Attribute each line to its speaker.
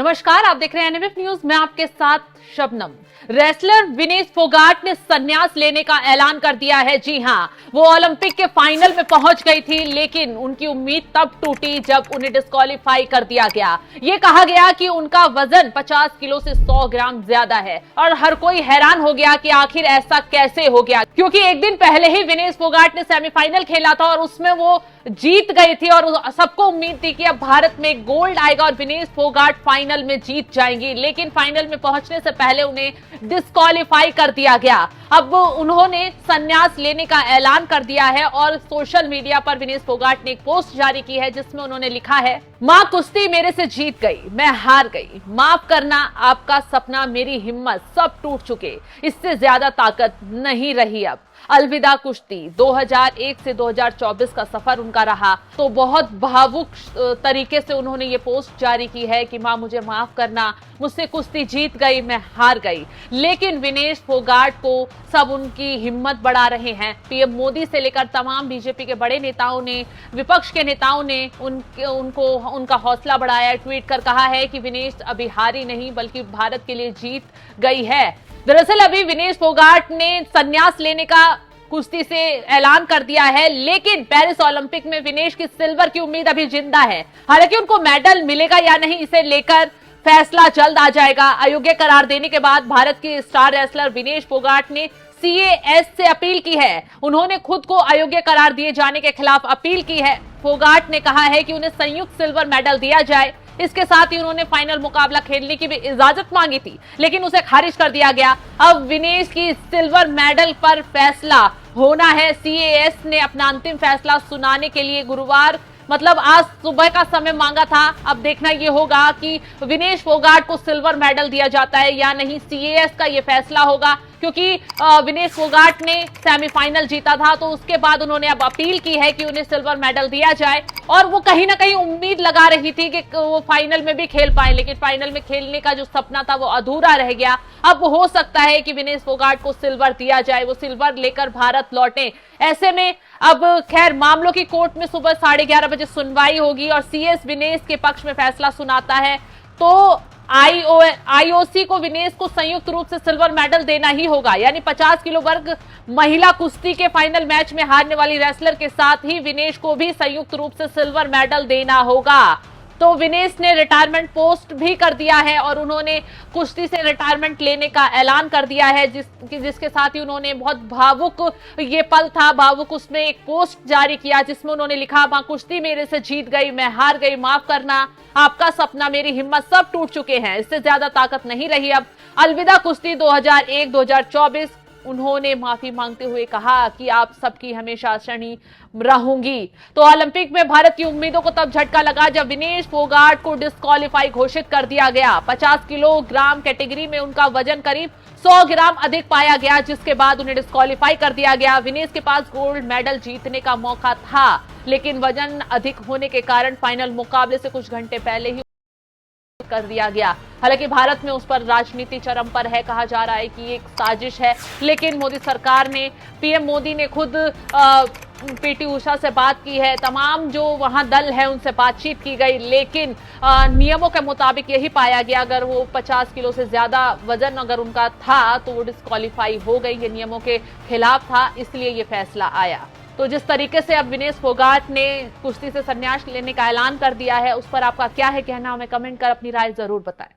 Speaker 1: नमस्कार, आप देख रहे हैं एनएमएफ न्यूज। मैं आपके साथ शबनम। रेसलर विनेश फोगाट ने संन्यास लेने का ऐलान कर दिया है। जी हां, वो ओलंपिक के फाइनल में पहुंच गई थी, लेकिन उनकी उम्मीद तब टूटी जब उन्हें डिस्क्वालीफाई कर दिया गया। ये कहा गया कि उनका वजन 50 किलो से 100 ग्राम ज्यादा है और हर कोई हैरान हो गया कि आखिर ऐसा कैसे हो गया, क्योंकि एक दिन पहले ही विनेश फोगाट ने सेमीफाइनल खेला था और उसमें वो जीत गई थी और सबको उम्मीद थी कि अब भारत में गोल्ड आएगा और विनेश फोगाट फाइनल में जीत जाएंगी। लेकिन फाइनल में पहुंचने से पहले उन्हें डिस्क्वालीफाई कर दिया गया। अब उन्होंने संन्यास लेने का ऐलान कर दिया है और सोशल मीडिया पर विनेश फोगाट ने एक पोस्ट जारी की है जिसमें उन्होंने लिखा है, मां कुश्ती मेरे से जीत गई, मैं हार गई, माफ करना आपका सपना, मेरी हिम्मत, सब टूट चुके, इससे ज्यादा ताकत नहीं रही अब, अलविदा कुश्ती। 2001 से 2024 का सफर उनका रहा। तो बहुत भावुक तरीके से उन्होंने ये पोस्ट जारी की है कि मां मुझे माफ करना, मुझसे कुश्ती जीत गई, मैं हार गई। लेकिन विनेश फोगाट को सब उनकी हिम्मत बढ़ा रहे हैं। पीएम मोदी से लेकर तमाम बीजेपी के बड़े नेताओं ने, विपक्ष के नेताओं ने उनका हौसला बढ़ाया। ट्वीट कर कहा है कि विनेश अभी हारी नहीं बल्कि भारत के लिए जीत गई है। दरअसल अभी विनेश फोगाट ने संन्यास लेने का कुश्ती से ऐलान कर दिया है, लेकिन पेरिस ओलंपिक में विनेश की सिल्वर की उम्मीद अभी जिंदा है। हालांकि उनको मेडल मिलेगा या नहीं, इसे लेकर फैसला जल्द आ जाएगा। अयोग्य करार देने के बाद भारत के स्टार रेसलर विनेश फोगाट ने CAS से अपील की है। उन्होंने खुद को अयोग्य करार दिए जाने के खिलाफ अपील की है। फोगाट ने कहा है कि उन्हें संयुक्त सिल्वर मेडल दिया जाए। इसके साथ ही उन्होंने फाइनल मुकाबला खेलने की भी इजाजत मांगी थी, लेकिन उसे खारिज कर दिया गया। अब विनेश की सिल्वर मेडल पर फैसला होना है। CAS ने अपना अंतिम फैसला सुनाने के लिए गुरुवार मतलब आज सुबह का समय मांगा था। अब देखना यह होगा कि विनेश फोगाट को सिल्वर मेडल दिया जाता है या नहीं। CAS का यह फैसला होगा, क्योंकि विनेश फोगाट ने सेमीफाइनल जीता था, तो उसके बाद उन्होंने अब अपील की है कि उन्हें सिल्वर मेडल दिया जाए। और वो कहीं ना कहीं उम्मीद लगा रही थी कि वो फाइनल में भी खेल पाए, लेकिन फाइनल में खेलने का जो सपना था वो अधूरा रह गया। अब हो सकता है कि विनेश फोगाट को सिल्वर दिया जाए, वो सिल्वर लेकर भारत लौटे। ऐसे में अब खैर मामलों की कोर्ट में सुबह 11:30 बजे सुनवाई होगी और CS विनेश के पक्ष में फैसला सुनाता है, तो IOC को विनेश को संयुक्त रूप से सिल्वर मेडल देना ही होगा। यानी 50 किलो वर्ग महिला कुश्ती के फाइनल मैच में हारने वाली रेसलर के साथ ही विनेश को भी संयुक्त रूप से सिल्वर मेडल देना होगा। तो विनेश ने रिटायरमेंट पोस्ट भी कर दिया है और उन्होंने कुश्ती से रिटायरमेंट लेने का ऐलान कर दिया है, जिसके साथ ही उन्होंने बहुत भावुक ये पल था, भावुक उसमें एक पोस्ट जारी किया जिसमें उन्होंने लिखा, मां कुश्ती मेरे से जीत गई, मैं हार गई, माफ करना आपका सपना, मेरी हिम्मत, सब टूट चुके हैं, इससे ज्यादा ताकत नहीं रही अब, अलविदा कुश्ती 2001-2024। उन्होंने माफी मांगते हुए कहा कि आप सबकी हमेशा ऋणी रहूंगी। तो ओलंपिक में भारत की उम्मीदों को तब झटका लगा जब विनेश फोगाट को डिस्क्वालीफाई घोषित कर दिया गया। 50 किलोग्राम कैटेगरी में उनका वजन करीब 100 ग्राम अधिक पाया गया, जिसके बाद उन्हें डिस्क्वालीफाई कर दिया गया। विनेश के पास गोल्ड मेडल जीतने का मौका था, लेकिन वजन अधिक होने के कारण फाइनल मुकाबले से कुछ घंटे पहले ही कर दिया गया। हालांकि भारत में उस पर राजनीति चरम पर है, कहा जा रहा है कि एक साजिश है, लेकिन मोदी सरकार ने, पीएम मोदी ने खुद PT उषा से बात की है, तमाम जो वहां दल है उनसे बातचीत की गई, लेकिन नियमों के मुताबिक यही पाया गया, अगर वो 50 किलो से ज्यादा वजन अगर उनका था तो वो डिस्क्वालीफाई हो गई। ये नियमों के खिलाफ था, इसलिए ये फैसला आया। तो जिस तरीके से अब विनेश फोगाट ने कुश्ती से संन्यास लेने का ऐलान कर दिया है, उस पर आपका क्या है कहना, हमें कमेंट कर अपनी राय जरूर बताएं।